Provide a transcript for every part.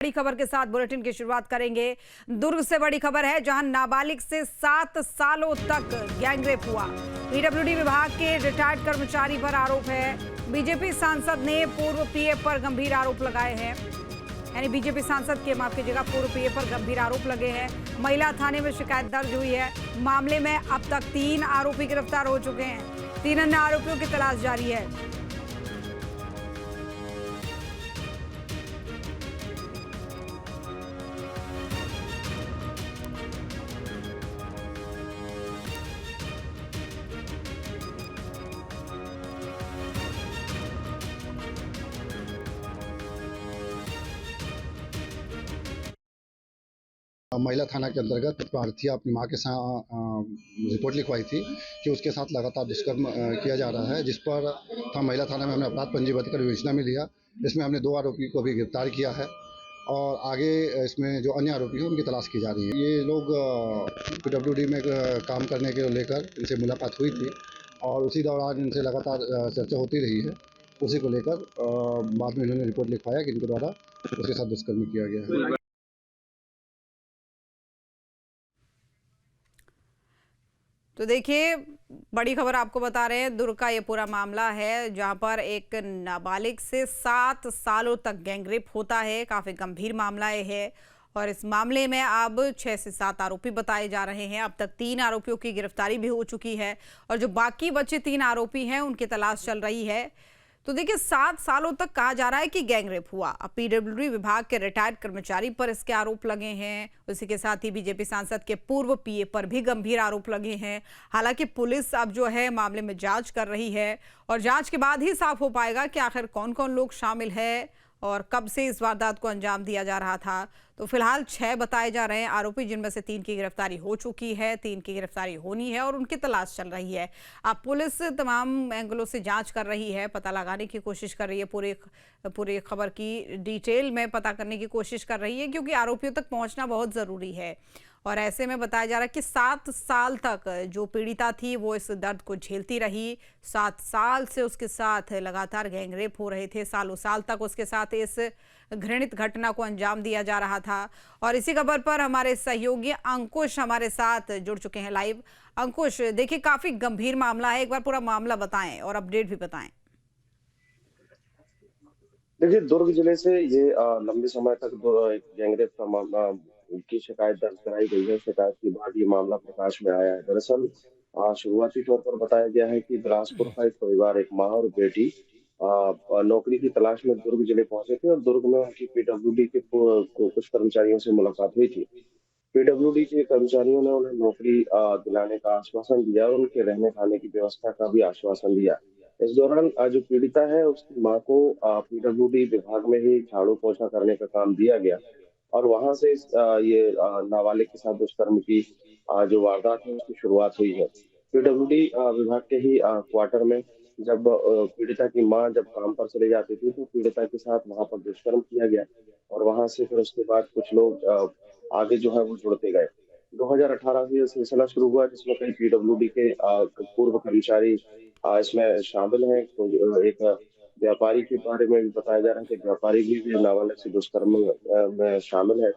बड़ी खबर के साथ बुलेटिन की शुरुआत करेंगे। दुर्ग से बड़ी खबर है, जहां नाबालिग से 7 सालों तक गैंगरेप हुआ। पीडब्ल्यूडी विभाग के रिटायर्ड कर्मचारी पर आरोप है। बीजेपी सांसद ने पूर्व पीए पर गंभीर आरोप लगाए हैं। यानी बीजेपी सांसद के, माफ कीजिएगा, पूर्व पीए पर गंभीर आरोप लगे हैं। महिला थाने में शिकायत दर्ज हुई है। मामले में अब तक 3 आरोपी गिरफ्तार हो चुके हैं। 3 अन्य आरोपियों की तलाश जारी है। महिला थाना के अंतर्गत प्रार्थी अपनी मां के साथ रिपोर्ट लिखवाई थी कि उसके साथ लगातार दुष्कर्म किया जा रहा है, जिस पर महिला थाना में हमने अपराध पंजीबद्ध कर विवेचना में लिया। इसमें हमने 2 आरोपी को भी गिरफ्तार किया है और आगे इसमें जो अन्य आरोपी हैं उनकी तलाश की जा रही है। ये लोग पीडब्ल्यूडी में काम करने के लेकर इनसे मुलाकात हुई थी और उसी दौरान इनसे लगातार चर्चा होती रही है। उसी को लेकर बाद में इन्होंने रिपोर्ट लिखवाया कि इनके द्वारा उसके साथ दुष्कर्म किया गया है। तो देखिए, बड़ी खबर आपको बता रहे हैं। दुर्ग का ये पूरा मामला है, जहां पर एक नाबालिग से 7 सालों तक गैंगरेप होता है। काफी गंभीर मामला ये है और इस मामले में अब 6 से 7 आरोपी बताए जा रहे हैं। अब तक 3 आरोपियों की गिरफ्तारी भी हो चुकी है और जो बाकी बचे 3 आरोपी हैं उनकी तलाश चल रही है। तो देखिए, 7 सालों तक कहा जा रहा है कि गैंगरेप हुआ। अब पीडब्ल्यूडी विभाग के रिटायर्ड कर्मचारी पर इसके आरोप लगे हैं। उसी के साथ ही बीजेपी सांसद के पूर्व पीए पर भी गंभीर आरोप लगे हैं। हालांकि पुलिस अब जो है मामले में जांच कर रही है और जांच के बाद ही साफ हो पाएगा कि आखिर कौन कौन लोग शामिल है और कब से इस वारदात को अंजाम दिया जा रहा था। तो फिलहाल 6 बताए जा रहे हैं आरोपी, जिनमें से 3 की गिरफ्तारी हो चुकी है, 3 की गिरफ्तारी होनी है और उनकी तलाश चल रही है। अब पुलिस तमाम एंगलों से जांच कर रही है, पता लगाने की कोशिश कर रही है, पूरी खबर की डिटेल में पता करने की कोशिश कर रही है, क्योंकि आरोपियों तक पहुंचना बहुत ज़रूरी है। और ऐसे में बताया जा रहा है कि 7 साल तक जो पीड़िता थी वो इस दर्द को झेलती रही। 7 साल से उसके साथ लगातार गैंगरेप हो रहे थे। सालों साल तक उसके साथ इस घृणित घटना को अंजाम दिया जा रहा था। और इसी खबर पर हमारे सहयोगी अंकुश हमारे साथ जुड़ चुके हैं लाइव। अंकुश, देखिए, काफी गंभीर मामला है, एक बार पूरा मामला बताएं और अपडेट भी बताएं। देखिए, दुर्ग जिले से ये लंबे समय तक एक गैंगरेप का मामला की शिकायत दर्ज कराई गई है। शिकायत के बाद ये मामला प्रकाश में आया है। दरअसल शुरुआती तौर पर बताया गया है कि बिलासपुर का एक परिवार, एक माँ और बेटी नौकरी की तलाश में दुर्ग जिले पहुंचे थे और दुर्ग में उनकी पीडब्ल्यूडी के कुछ कर्मचारियों से मुलाकात हुई थी। पीडब्ल्यूडी के कर्मचारियों ने उन्हें नौकरी दिलाने का आश्वासन दिया और उनके रहने खाने की व्यवस्था का भी आश्वासन दिया। इस दौरान जो पीड़िता है उसकी मां को पीडब्ल्यूडी विभाग में ही झाड़ू पोछा करने का काम दिया गया और वहां से ये नाबालिग के साथ दुष्कर्म की जो वारदात है उसकी शुरुआत हुई है। पीडब्ल्यूडी विभाग के ही क्वार्टर में जब पीड़िता की मां जब काम पर चले जाती थी तो पीड़िता के साथ वहां पर दुष्कर्म किया गया और वहां से फिर उसके बाद कुछ लोग आगे जो है वो जुड़ते गए। 2018 से ये सिलसिला शुरू हुआ, जिसमें कई पीडब्ल्यूडी के पूर्व कर्मचारी इसमें शामिल हैं। तो एक व्यापारी के बारे में भी बताया जा रहा है कि व्यापारी भी नाबालिग से दुष्कर्म में शामिल है।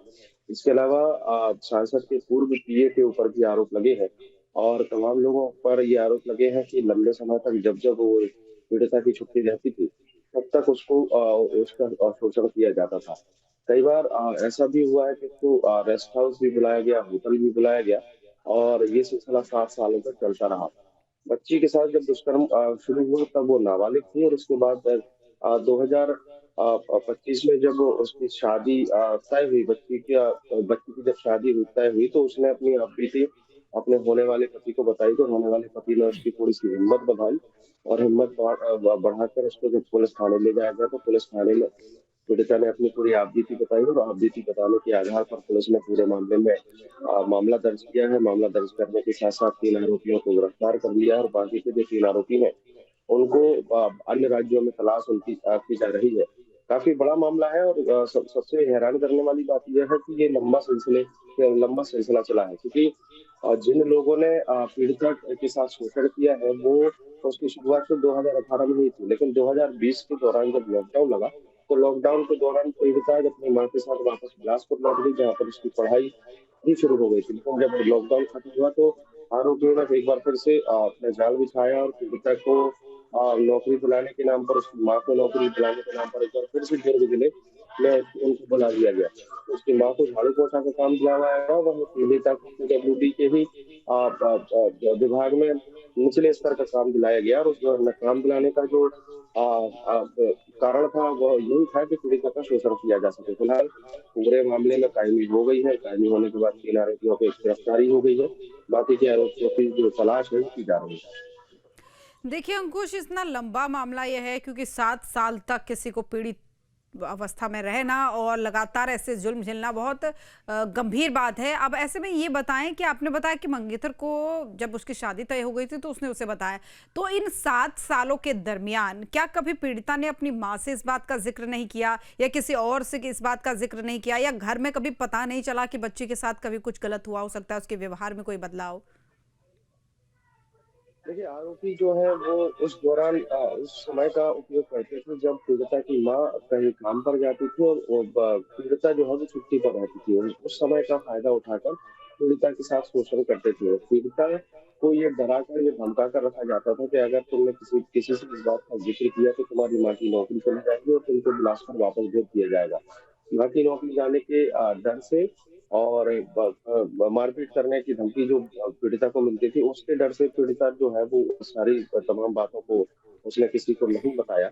इसके अलावा सांसद के पूर्व पीए के ऊपर भी आरोप लगे हैं और तमाम लोगों पर ये आरोप लगे हैं कि लंबे समय तक जब जब वो पीड़िता की छुट्टी रहती थी तब तक उसको उसका शोषण किया जाता था। कई बार ऐसा भी हुआ है कि उसको रेस्ट हाउस भी बुलाया गया, होटल भी बुलाया गया और ये सिलसिला 7 सालों तक चलता रहा। बच्ची के साथ जब दुष्कर्म शुरू हुआ तब वो नाबालिग थी और उसके बाद 2025 में जब उसकी शादी तय हुई, बच्ची की जब शादी तय हुई तो उसने अपनी बीती अपने होने वाले पति को बताई तो होने वाले पति ने उसकी थोड़ी सी हिम्मत बढ़ाई और हिम्मत बढ़ाकर उसको जब पुलिस थाने ले जाया गया तो पुलिस थाने में पीड़िता ने अपनी पूरी आपबीती बताई और आपबीती बताने के आधार पर पुलिस ने पूरे मामले में मामला दर्ज किया है। मामला दर्ज करने के साथ साथ 3 आरोपियों को गिरफ्तार कर लिया है और बाकी के जो 3 आरोपी हैं उनको अन्य राज्यों में तलाश उनकी की जा रही है। काफी बड़ा मामला है और सबसे हैरान करने वाली बात यह है कि ये लंबा सिलसिला चला है, क्योंकि जिन लोगों ने पीड़िता के साथ शोषण किया है वो उसकी शुरुआत तो 2018 में हुई थी, लेकिन 2020 के दौरान जब लॉकडाउन लगा तो लॉकडाउन के दौरान पीड़िता जब अपनी माँ के साथ वापस बिलासपुर लौट गई, जहाँ पर उसकी पढ़ाई भी शुरू हो गई थी। लेकिन जब लॉकडाउन खत्म हुआ तो आरोपियों ने एक बार फिर से अपना जाल बिछाया और पीड़िता को नौकरी दिलाने के नाम पर, उसकी माँ को नौकरी दिलाने के नाम पर एक बार फिर से दुर्ग जिले में उनको बुला दिया गया। उसकी माँ को झाड़ू पोछा का काम दिलाया गया, वहीं पीड़िता को पीडब्ल्यूडी के ही विभाग में निचले स्तर का काम दिलाया गया और उस काम दिलाने का जो कारण था वह यही था कि पीड़िता का शोषण किया जा सके। फिलहाल पूरे मामले में कायमी हो गई है। कायमी होने के बाद 3 आरोपियों की गिरफ्तारी हो गई है। बाकी के आरोपियों की जो तलाश है वो की जा रही है। देखिए अंकुश, इतना लंबा मामला यह है क्योंकि 7 साल तक किसी को पीड़ित अवस्था में रहना और लगातार ऐसे जुल्म झेलना बहुत गंभीर बात है। अब ऐसे में ये बताएं कि आपने बताया कि मंगेतर को जब उसकी शादी तय हो गई थी तो उसने उसे बताया, तो इन 7 सालों के दरमियान क्या कभी पीड़िता ने अपनी माँ से इस बात का जिक्र नहीं किया या किसी और से इस बात का जिक्र नहीं किया, या घर में कभी पता नहीं चला कि बच्ची के साथ कभी कुछ गलत हुआ हो सकता है, उसके व्यवहार में कोई बदलाव? देखिए, आरोपी जो है वो उस दौरान उस समय का उपयोग करते थे जब पीड़िता की माँ कहीं काम पर जाती थी और वो पीड़िता जो है वो छुट्टी पर रहती थी। उस समय का फायदा उठाकर पीड़िता के साथ शोषण करते थे। और पीड़िता को ये डराकर, ये धमका कर रखा जाता था कि अगर तुमने किसी से इस बात का जिक्र किया तो तुम्हारी माँ की नौकरी चली जाएगी और तुमको बिलासपुर वापस भेज दिया जाएगा। माँ की नौकरी जाने के डर से और मारपीट करने की धमकी जो पीड़िता को मिलती थी, उसके डर से पीड़िता जो है वो सारी तमाम बातों को उसने किसी को नहीं बताया।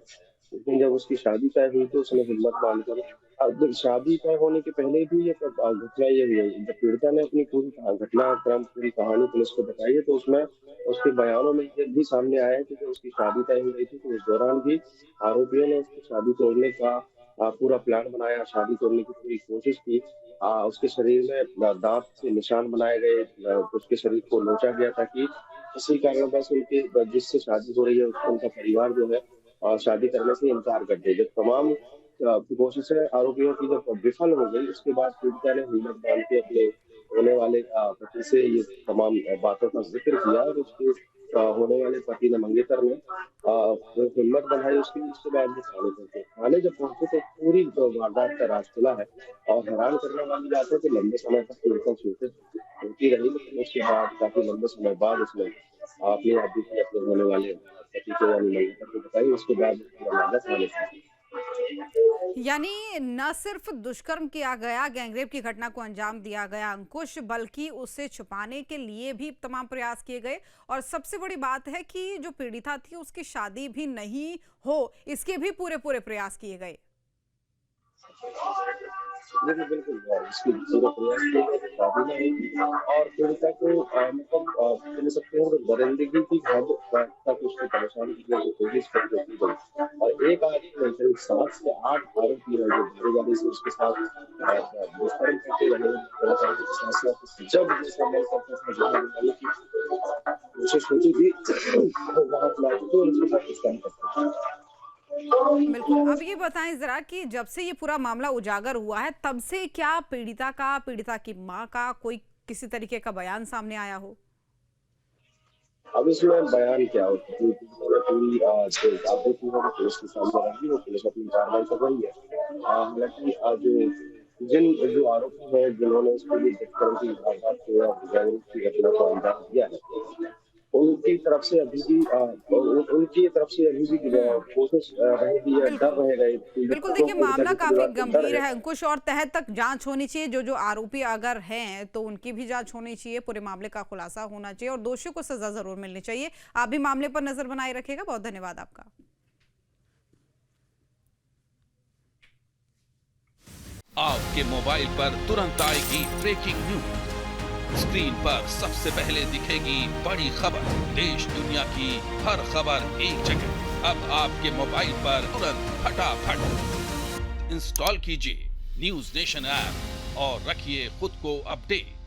लेकिन जब उसकी शादी तय हुई तो उसने हिम्मत बांधकर, शादी तय होने के पहले भी ये घटना ये हुई है। जब पीड़िता ने अपनी पूरी घटनाक्रम, पूरी कहानी पुलिस को बताई है तो उसमें उसके बयानों में ये भी सामने आया है कि जब उसकी शादी तय हो गई थी तो उस दौरान भी आरोपियों ने उसकी शादी तोड़ने का पूरा प्लान बनाया, शादी तोड़ने की पूरी कोशिश की। उसके शरीर में दांत से निशान बनाए गए, उसके शरीर को नोचा गया ताकि किसी कारणवश उनके जिससे शादी हो रही है उसको उनका परिवार जो है शादी करने से इनकार कर दे। जब तमाम कोशिशें आरोपियों की जब विफल हो गई, उसके बाद पीड़िता ने हिम्मत बांध के अपने होने वाले पति से ये तमाम बातों का जिक्र किया और उसके होने वाले पति ने, मंगेतर ने वो हिम्मत बढ़ाई उसकी। उसके बाद वो थाने पहुंचे। थाने जब पहुंचे तो पूरी वारदात का राज खुला है और हैरान करने वाली बात है कि लंबे समय तक पीड़िता सूचित होती रही, लेकिन उसके बाद काफी लंबे समय बाद उसने अपनी आदमी की अपने होने वाले पति को यानी मंगेतर को बताई। उसके बाद पूरा मामला थाने से। यानी न सिर्फ दुष्कर्म किया गया, गैंगरेप की घटना को अंजाम दिया गया अंकुश, बल्कि उसे छुपाने के लिए भी तमाम प्रयास किए गए और सबसे बड़ी बात है कि जो पीड़िता थी उसकी शादी भी नहीं हो, इसके भी पूरे प्रयास किए गए। देखिए, बिल्कुल इसकी पूरा प्रयास किया गया कि शादी ना हुई और पीड़िता को मतलब कह सकते हैं कि दरिंदगी की हद तक उसको परेशान करने की कोशिश की गई। और एक आदमी नहीं करीब 7 से 8 आरोपी है जो भागीदारी से उसके साथ दुष्कर्म करते रहे। परेशानी के साथ-साथ जब ये संभल करता था जाने वाले की कोशिश होती थी तो वहाँ बुलाते थे और उसके साथ दुष्कर्म करते थे। बिल्कुल, अब ये बताएं जरा कि जब से ये पूरा मामला उजागर हुआ है तब से क्या पीड़िता की माँ का कोई किसी तरीके का बयान सामने आया हो? अब इसमें बयान क्या हो, पूरी जो आपत्ति है वो पुलिस के सामने रखी, वो पुलिस अपनी कार्रवाई कर रही है। हालांकि जो आरोपी है जिन्होंने इसके लिए दुष्कर्म की वारदात को या गैंगरेप की घटना को अंजाम दिया है, उनकी तरफ से अभी भी कोशिश रहेगी या डर रहेगा। बिल्कुल, देखिए मामला काफी गंभीर है अंकुश और तह तक जांच होनी चाहिए। जो आरोपी अगर हैं तो उनकी भी जांच होनी चाहिए, पूरे मामले का खुलासा होना चाहिए और दोषियों को सजा जरूर मिलनी चाहिए। आप भी मामले पर नजर बनाए रखिएगा। बहुत धन्यवाद आपका। आपके मोबाइल पर तुरंत आएगी ब्रेकिंग न्यूज। स्क्रीन पर सबसे पहले दिखेगी बड़ी खबर, देश दुनिया की हर खबर एक जगह। अब आपके मोबाइल पर तुरंत फटाफट इंस्टॉल कीजिए न्यूज़ नेशन ऐप और रखिए खुद को अपडेट।